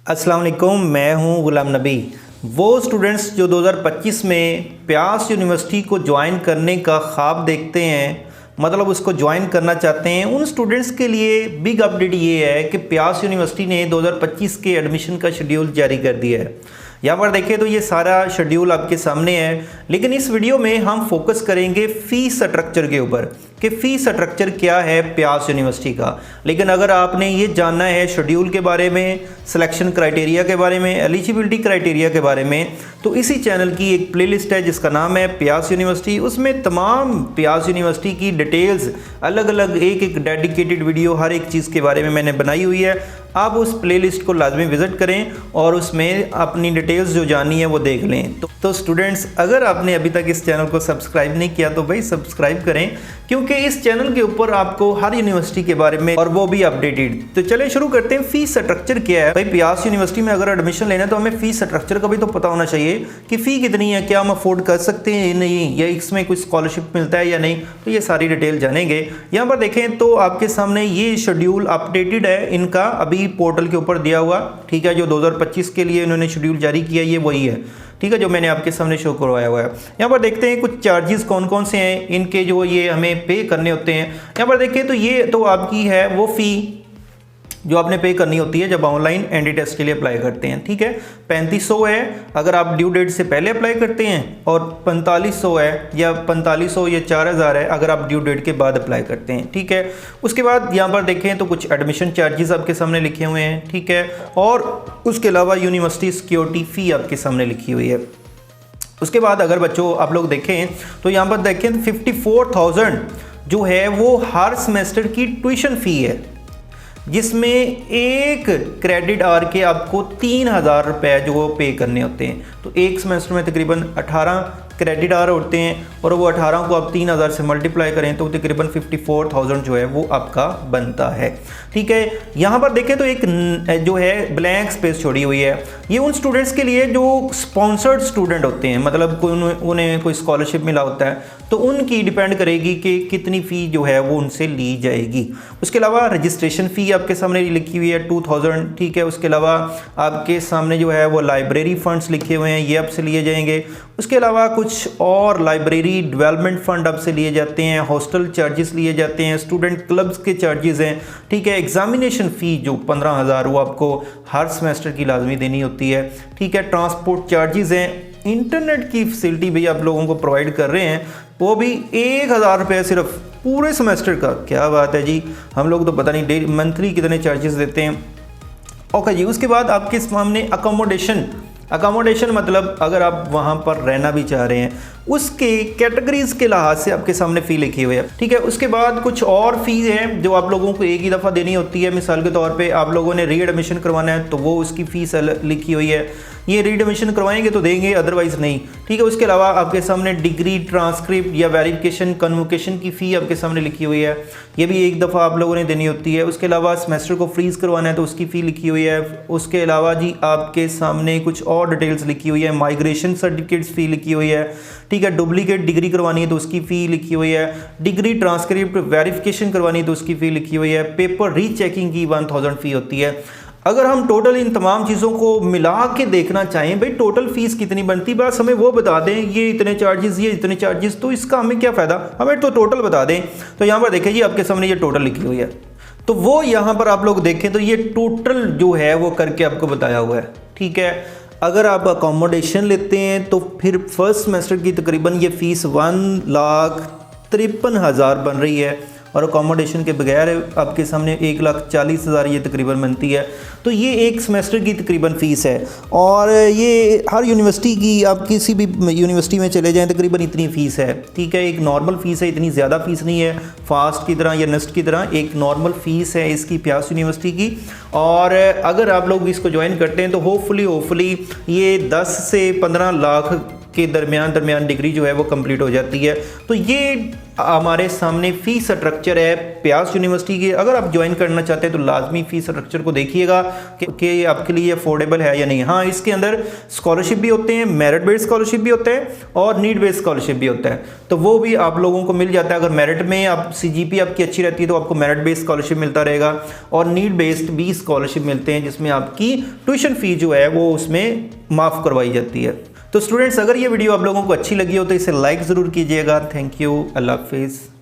अस्सलाम वालेकुम, मैं हूं गुलाम नबी। वो स्टूडेंट्स जो 2025 में प्यास यूनिवर्सिटी को ज्वाइन करने का ख्वाब देखते हैं, मतलब उसको ज्वाइन करना चाहते हैं, उन स्टूडेंट्स के लिए बिग अपडेट ये है कि प्यास यूनिवर्सिटी ने 2025 के एडमिशन का शेड्यूल जारी कर दिया है। यहाँ पर देखें तो ये सारा शेड्यूल आपके सामने है, लेकिन इस वीडियो में हम फोकस करेंगे फ़ीस स्ट्रक्चर के ऊपर कि फ़ीस स्ट्रक्चर क्या है प्यास यूनिवर्सिटी का। लेकिन अगर आपने ये जानना है शेड्यूल के बारे में, सिलेक्शन क्राइटेरिया के बारे में, एलिजिबिलिटी क्राइटेरिया के बारे में, तो इसी चैनल की एक प्लेलिस्ट है जिसका नाम है प्यास यूनिवर्सिटी। उसमें तमाम प्यास यूनिवर्सिटी की डिटेल्स, अलग अलग एक एक डेडिकेटेड वीडियो हर एक चीज़ के बारे में मैंने बनाई हुई है। आप उस प्लेलिस्ट को लाजमी विज़िट करें और उसमें अपनी डिटेल्स जो जाननी है वो देख लें। तो स्टूडेंट्स, अगर आपने अभी तक इस चैनल को सब्सक्राइब नहीं किया तो भाई सब्सक्राइब करें, क्योंकि इस चैनल के ऊपर आपको हर यूनिवर्सिटी के बारे में, और वो भी अपडेटेड। तो चलिए शुरू करते हैं। फीस स्ट्रक्चर क्या है भाई? प्यास यूनिवर्सिटी में अगर एडमिशन लेना है तो हमें फीस स्ट्रक्चर का भी तो पता होना चाहिए कि फ़ी कितनी है, क्या हम अफोर्ड कर सकते हैं या नहीं, या इसमें कोई स्कॉलरशिप मिलता है या नहीं। तो ये सारी डिटेल जानेंगे। यहाँ पर देखें तो आपके सामने ये शेड्यूल अपडेटेड है इनका, अभी पोर्टल के ऊपर दिया हुआ, ठीक है। जो 2025 के लिए इन्होंने शेड्यूल जारी किया ये वही है, ठीक है, जो मैंने आपके सामने शो करवाया हुआ है। यहाँ पर देखते हैं कुछ चार्जेस कौन कौन से हैं इनके, जो ये हमें पे करने होते हैं। यहाँ पर देखिए तो ये तो आपकी है वो फ़ी जो आपने पे करनी होती है जब ऑनलाइन एनडी टेस्ट के लिए अप्लाई करते हैं, ठीक है। 3500 है अगर आप ड्यू डेट से पहले अप्लाई करते हैं, और 4500 है या 4500 या 4000 है अगर आप ड्यू डेट के बाद अप्लाई करते हैं, ठीक है। उसके बाद यहाँ पर देखें तो कुछ एडमिशन चार्जेस आपके सामने लिखे हुए हैं, ठीक है। और उसके अलावा यूनिवर्सिटी सिक्योरिटी फ़ी आपके सामने लिखी हुई है। उसके बाद अगर बच्चों आप लोग देखें तो यहाँ पर देखें 54,000 जो है वो हर सेमेस्टर की ट्यूशन फ़ी है, जिसमें एक क्रेडिट आवर के आपको 3000 रुपये जो पे करने होते हैं। तो एक सेमेस्टर में तकरीबन 18 क्रेडिट आवर होते हैं, और वो 18 को आप 3000 से मल्टीप्लाई करें तो तकरीबन 54,000 जो है वो आपका बनता है, ठीक है। यहाँ पर देखें तो एक जो है ब्लैंक स्पेस छोड़ी हुई है। ये उन स्टूडेंट्स के लिए जो स्पॉन्सर्ड स्टूडेंट होते हैं, मतलब उन्हें कोई स्कॉलरशिप मिला होता है, तो उनकी डिपेंड करेगी कि कितनी फ़ी जो है वो उनसे ली जाएगी। उसके अलावा रजिस्ट्रेशन फ़ी आपके सामने लिखी हुई है 2000, ठीक है। उसके अलावा आपके सामने जो है वो लाइब्रेरी फ़ंड्स लिखे हुए हैं, ये आपसे लिए जाएंगे। उसके अलावा कुछ और लाइब्रेरी डेवलपमेंट फ़ंड आपसे लिए जाते हैं, हॉस्टल चार्जेस लिए जाते हैं, स्टूडेंट क्लब्स के चार्जेस हैं, ठीक है। एग्जामिनेशन फ़ी जो 15,000 वो आपको हर सेमेस्टर की लाजमी देनी होती है, ठीक है। ट्रांसपोर्ट चार्जेस हैं। इंटरनेट की फैसिलिटी भी आप लोगों को प्रोवाइड कर रहे हैं, वो भी 1000 रुपये सिर्फ पूरे सेमेस्टर का। क्या बात है जी, हम लोग तो पता नहीं डेली मंथली कितने चार्जेस देते हैं। ओके जी। उसके बाद आपके सामने अकोमोडेशन मतलब अगर आप वहाँ पर रहना भी चाह रहे हैं, उसके कैटेगरीज के लिहाज से आपके सामने फ़ी लिखी हुई है, ठीक है। उसके बाद कुछ और फीस है जो आप लोगों को एक ही दफ़ा देनी होती है। मिसाल के तौर पे आप लोगों ने री एडमिशन करवाना है तो वो उसकी फ़ीस लिखी हुई है, ये री एडमिशन करवाएंगे तो देंगे, अदरवाइज़ नहीं, ठीक है। उसके अलावा आपके सामने डिग्री, ट्रांसक्रिप्ट या वेरिफिकेशन, कन्वोकेशन की फ़ी आपके सामने लिखी हुई है, ये भी एक दफ़ा आप लोगों ने देनी होती है। उसके अलावा सेमेस्टर को फ्रीज़ करवाना है तो उसकी फ़ी लिखी हुई है। उसके अलावा जी आपके सामने कुछ और डिटेल्स लिखी हुई है, माइग्रेशन सर्टिफिकेट्स फ़ी लिखी हुई है, ठीक है। डुप्लीकेट डिग्री करवानी है तो उसकी फ़ी लिखी हुई है। डिग्री ट्रांसक्रिप्ट वेरिफिकेशन करवानी है तो उसकी फ़ी लिखी हुई है। पेपर रीचेकिंग की 1000 फ़ी होती है। अगर हम टोटल इन तमाम चीज़ों को मिला के देखना चाहें भाई टोटल फ़ीस कितनी बनती, बस हमें वो बता दें, ये इतने चार्जेस, ये इतने चार्जेस, तो इसका हमें क्या फ़ायदा, हमें तो टोटल बता दें। तो यहाँ पर देखें जी आपके सामने ये टोटल लिखी हुई है, तो वो यहाँ पर आप लोग देखें तो ये टोटल जो है वो करके आपको बताया हुआ है, ठीक है। अगर आप अकोमोडेशन लेते हैं तो फिर फर्स्ट सेमेस्टर की तकरीबन ये फ़ीस 1,53,000 बन रही है, और अकोमोडेशन के बगैर आपके सामने 1,40,000 ये तकरीबन बनती है। तो ये एक सेमेस्टर की तकरीबन फ़ीस है, और ये हर यूनिवर्सिटी की, आप किसी भी यूनिवर्सिटी में चले जाएं तकरीबन इतनी फ़ीस है, ठीक है। एक नॉर्मल फ़ीस है, इतनी ज़्यादा फ़ीस नहीं है फास्ट की तरह या नेस्ट की तरह, एक नॉर्मल फ़ीस है इसकी प्यास यूनिवर्सिटी की। और अगर आप लोग इसको ज्वाइन करते हैं तो होपफुली ये 10 से 15 लाख के दरमियान डिग्री जो है वो कंप्लीट हो जाती है। तो ये हमारे सामने फ़ीस स्ट्रक्चर है प्यास यूनिवर्सिटी की। अगर आप ज्वाइन करना चाहते हैं तो लाजमी फ़ीस स्ट्रक्चर को देखिएगा कि आपके लिए अफोर्डेबल है या नहीं। हाँ, इसके अंदर स्कॉलरशिप भी होते हैं, मेरिट बेस्ड स्कॉलरशिप भी होते हैं और नीड बेस्ड स्कॉलरशिप भी होता है, तो वो भी आप लोगों को मिल जाता है। अगर मेरिट में आप CGP आपकी अच्छी रहती है तो आपको मेरिट बेस्ड स्कॉलरशिप मिलता रहेगा, और नीड बेस्ड भी स्कॉलरशिप मिलते हैं जिसमें आपकी ट्यूशन फ़ी जो है वो उसमें माफ़ करवाई जाती है। तो स्टूडेंट्स, अगर ये वीडियो आप लोगों को अच्छी लगी हो तो इसे लाइक ज़रूर कीजिएगा। थैंक यू, अल्लाह हाफिज़।